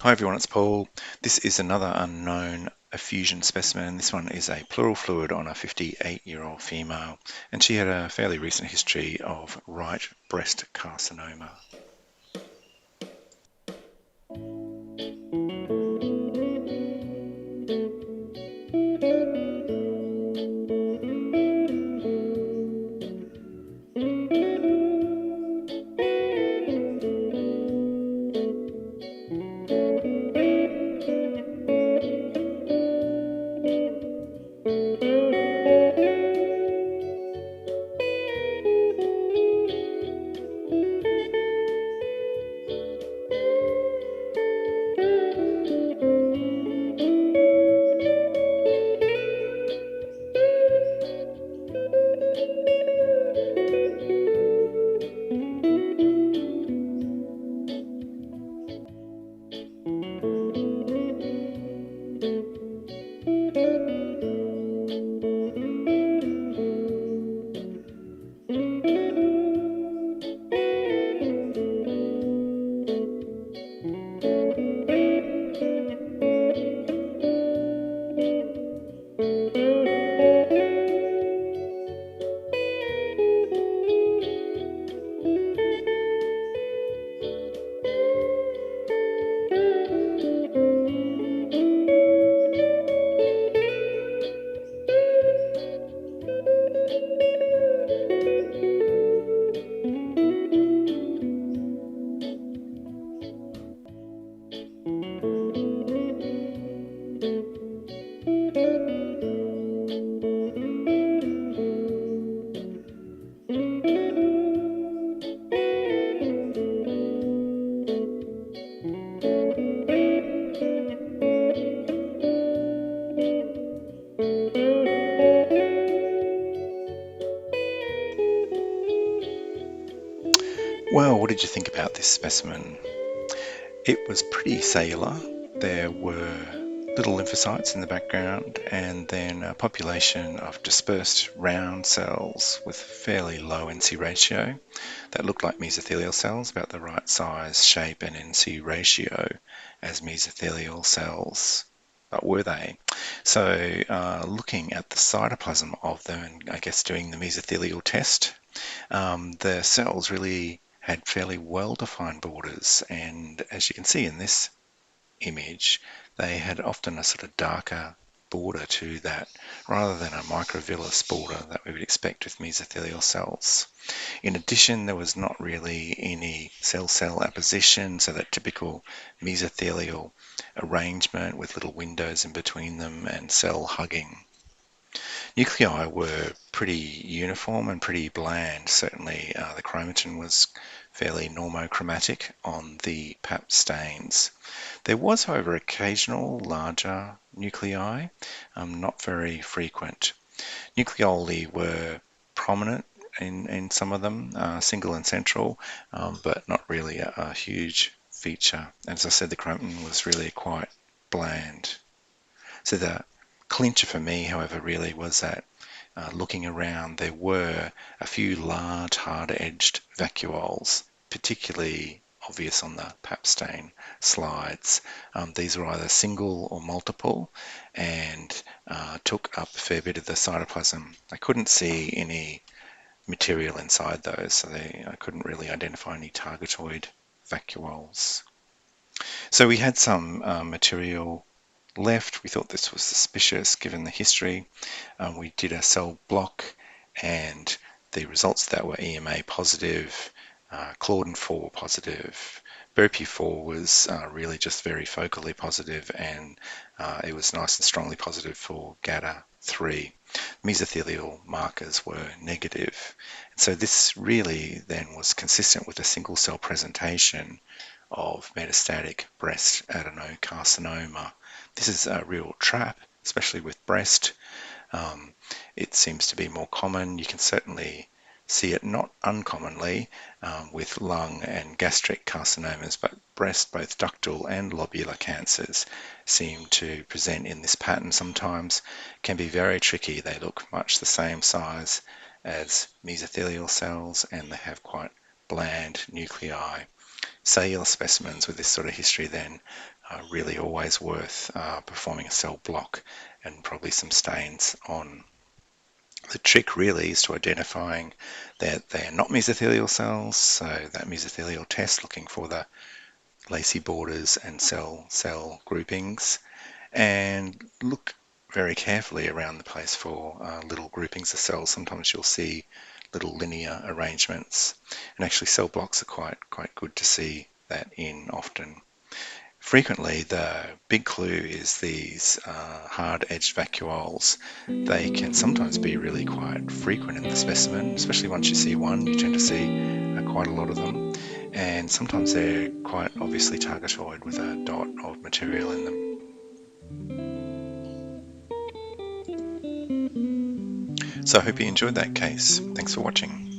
Hi everyone, it's Paul. This is another unknown effusion specimen. This one is a pleural fluid on a 58-year-old female, and she had a fairly recent history of right breast carcinoma. Well, what did you think about this specimen? It was pretty cellular. There were little lymphocytes in the background and then a population of dispersed round cells with fairly low NC ratio that looked like mesothelial cells, about the right size, shape and NC ratio as mesothelial cells. But were they? So looking at the cytoplasm of them and I guess doing the mesothelial test, the cells really had fairly well-defined borders, and as you can see in this image, they had often a sort of darker border to that rather than a microvillous border that we would expect with mesothelial cells. In addition, there was not really any cell-cell apposition, so that typical mesothelial arrangement with little windows in between them and cell hugging. Nuclei were pretty uniform and pretty bland. Certainly the chromatin was fairly normochromatic on the pap stains. There was, however, occasional larger nuclei, not very frequent. Nucleoli were prominent in some of them, single and central, but not really a huge feature. As I said, the chromatin was really quite bland. So the clincher for me, however, really was that looking around, there were a few large, hard-edged vacuoles, particularly obvious on the pap stain slides. These were either single or multiple and took up a fair bit of the cytoplasm. I couldn't see any material inside those, so I couldn't really identify any targetoid vacuoles. So we had some material left. We thought this was suspicious given the history. We did a cell block and the results of that were EMA positive, Claudin 4 positive. BOPU4 was really just very focally positive, and it was nice and strongly positive for GATA3. Mesothelial markers were negative. So this really then was consistent with a single cell presentation of metastatic breast adenocarcinoma. This is a real trap, especially with breast. It seems to be more common. You can certainly see it not uncommonly with lung and gastric carcinomas, but breast, both ductal and lobular cancers seem to present in this pattern sometimes. Can be very tricky. They look much the same size as mesothelial cells and they have quite bland nuclei. cellular specimens with this sort of history then are really always worth performing a cell block and probably some stains on. The trick really is to identifying that they are not mesothelial cells, so that mesothelial test looking for the lacy borders and cell groupings, and look very carefully around the place for little groupings of cells. Sometimes you'll see little linear arrangements, and actually cell blocks are quite good to see that in often. Frequently, the big clue is these hard-edged vacuoles. They can sometimes be really quite frequent in the specimen, especially once you see one, you tend to see quite a lot of them. And sometimes they're quite obviously targetoid with a dot of material in them. So I hope you enjoyed that case. Thanks for watching.